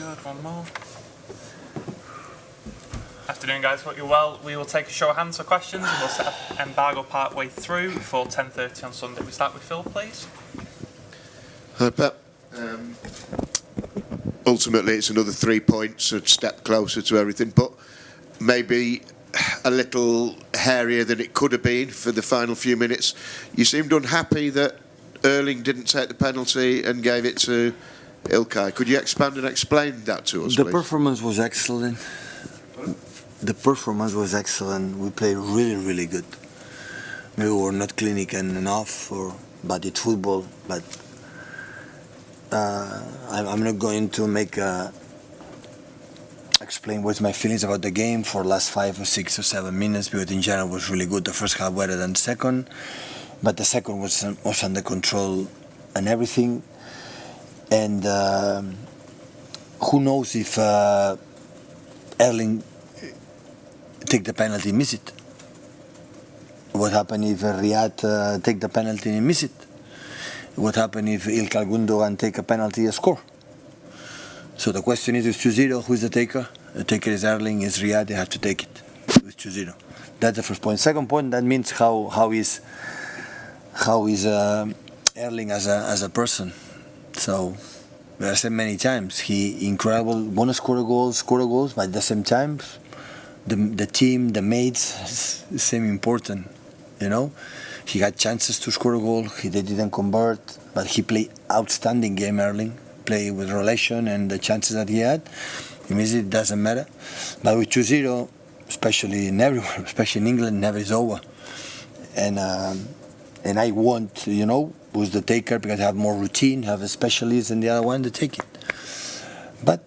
good. One more. Afternoon, guys. Hope you're well. We will take a show of hands for questions, and we'll set up embargo part way through before 10:30 on Sunday. We start with Phil, please. Hi, Pep. Ultimately, it's another 3 points, a step closer to everything, but maybe a little hairier than it could have been for the final few minutes. You seemed unhappy that Erling didn't take the penalty and gave it to Ilkay. Could you expand and explain that to us, The please? performance was excellent. The performance was excellent. We played really, really good. Maybe we were not clinical enough, but it's football. But I'm not going to explain what's my feelings about the game for the last 5 or 6 or 7 minutes, because in general it was really good. The first half better than the second, but the second was under control and everything. And who knows if Erling take the penalty and miss it? What happened if Riyad take the penalty and miss it? What happened if Ilkay Gundogan take a penalty and score? So the question is, it's 2-0, who's the taker? The taker is Erling, is Riyad, they have to take it. It's 2-0. That's the first point. Second point, that means how is Erling as a person. So, I said many times, he incredible, wanna score goals, but at the same time, the team, the mates, same important, you know. He had chances to score a goal, they didn't convert, but he played outstanding game, Erling. Play with relation and the chances that he had. Immediately it doesn't matter. But with 2-0, especially everywhere, especially in England, never is over. And I want, who's the taker, because I have more routine, have a specialist, and the other one to take it. But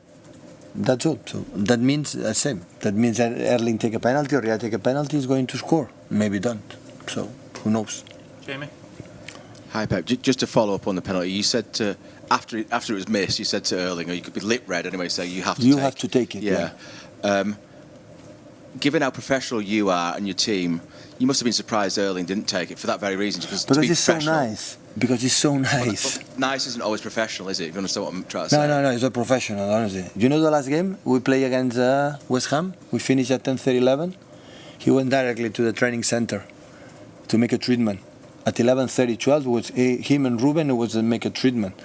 that's all. So that means the same. That means that Erling take a penalty or Riyad take a penalty, is going to score. Maybe don't. So who knows? Jamie. Hi, Pep. Just to follow up on the penalty, you said to after it was missed, you said to Erling, or you could be lip red anyway, so you have to take it. Yeah. Given how professional you are and your team, you must have been surprised Erling didn't take it for that very reason. Because he's so nice. Because he's so nice. But nice isn't always professional, is it? If you understand what I'm trying to say. No, he's not professional, honestly. You know the last game we played against West Ham? We finished at 10:30-11. He went directly to the training center to make a treatment. At 11:30-12, was him and Ruben who was to make a treatment.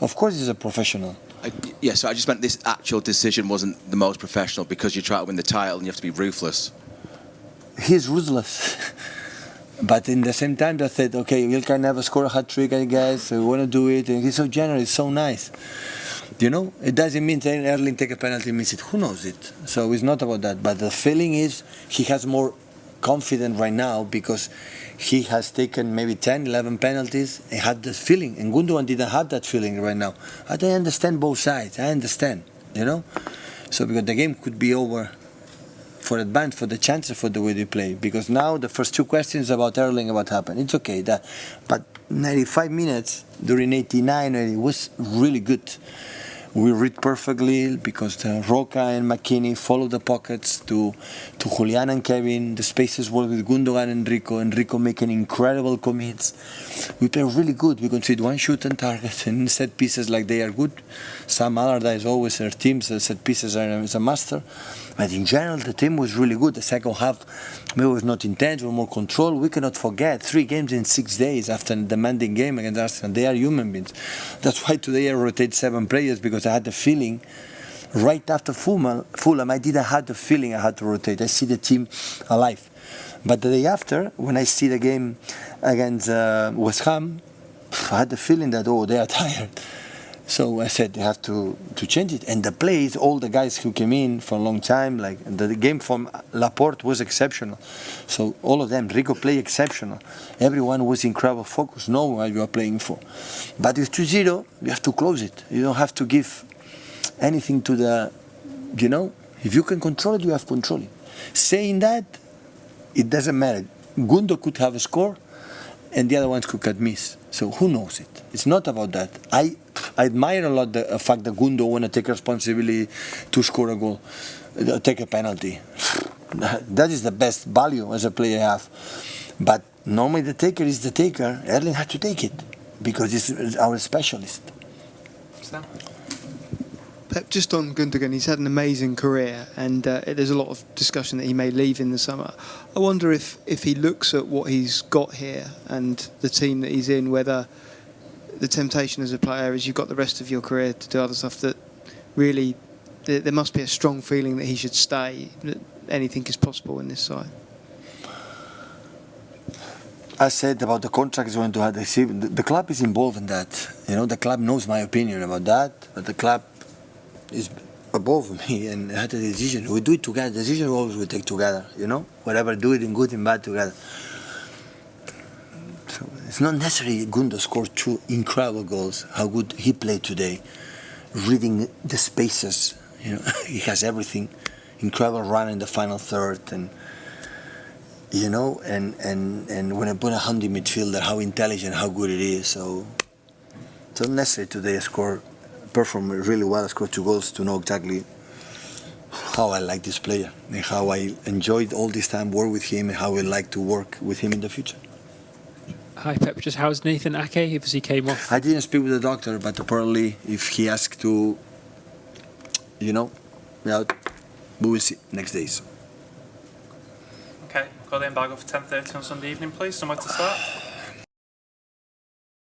Of course, he's a professional. So I just meant this actual decision wasn't the most professional because you try to win the title and you have to be ruthless. He's ruthless. But in the same time, they said, okay, Ilkay never score a hat-trick, I guess, so we want to do it. And he's so generous, so nice. It doesn't mean that Erling take a penalty and miss it. Who knows it? So it's not about that. But the feeling is he has more confidence right now because he has taken maybe 10, 11 penalties and had this feeling. And Gundogan didn't have that feeling right now. I understand both sides. I understand, So because the game could be over for advance, for the chances, for the way they play. Because now the first 2 questions about Erling, what happened. It's okay. But 95 minutes during 89, it was really good. We read perfectly because Roca and McKinney follow the pockets to Julian and Kevin. The spaces were with Gundogan and Enrico making incredible commits. We play really good. We concede 1 shoot on target and set pieces like they are good. Sam Allardyce always their teams set pieces is a master. But in general, the team was really good. The second half maybe was not intense, was more control. We cannot forget 3 games in 6 days after a demanding game against Arsenal. They are human beings. That's why today I rotate 7 players, because I had the feeling right after Fulham, I didn't have the feeling I had to rotate. I see the team alive. But the day after, when I see the game against West Ham, I had the feeling that, they are tired. So I said they have to change it. And the plays, all the guys who came in for a long time, like the game from Laporte was exceptional. So all of them, Rico played exceptional. Everyone was incredible focus, knowing what you are playing for. But with 2-0, you have to close it. You don't have to give anything to the, if you can control it, you have control it. Saying that, it doesn't matter. Gundo could have a score, and the other ones could miss. So who knows it? It's not about that. I admire a lot the fact that Gundo want to take responsibility to score a goal, take a penalty. That is the best value as a player I have. But normally the taker is the taker. Erling had to take it because he's our specialist. Sam? Pep, just on Gundogan, he's had an amazing career, and there's a lot of discussion that he may leave in the summer. I wonder if he looks at what he's got here and the team that he's in, whether the temptation as a player is you've got the rest of your career to do other stuff, that really there must be a strong feeling that he should stay, that anything is possible in this side. I said about the contract is going to have the club is involved in that. You know, the club knows my opinion about that, but the club is above me and had a decision. We do it together. The decision always we take together. You know, whatever, do it in good and bad together. So it's not necessarily Gundo scored 2 incredible goals. How good he played today, reading the spaces. You know, he has everything. Incredible run in the final third, and you know, and when I put a handy midfielder, how intelligent, how good it is. So it's not necessary today perform really well, score 2 goals to know exactly how I like this player and how I enjoyed all this time work with him and how I like to work with him in the future. Hi Pep, just how's Nathan Ake if he came off? I didn't speak with the doctor, but apparently if he asked to, you know, yeah, we will see next days. Okay, got the embargo for 10:30 on Sunday evening, please. Somewhere to start.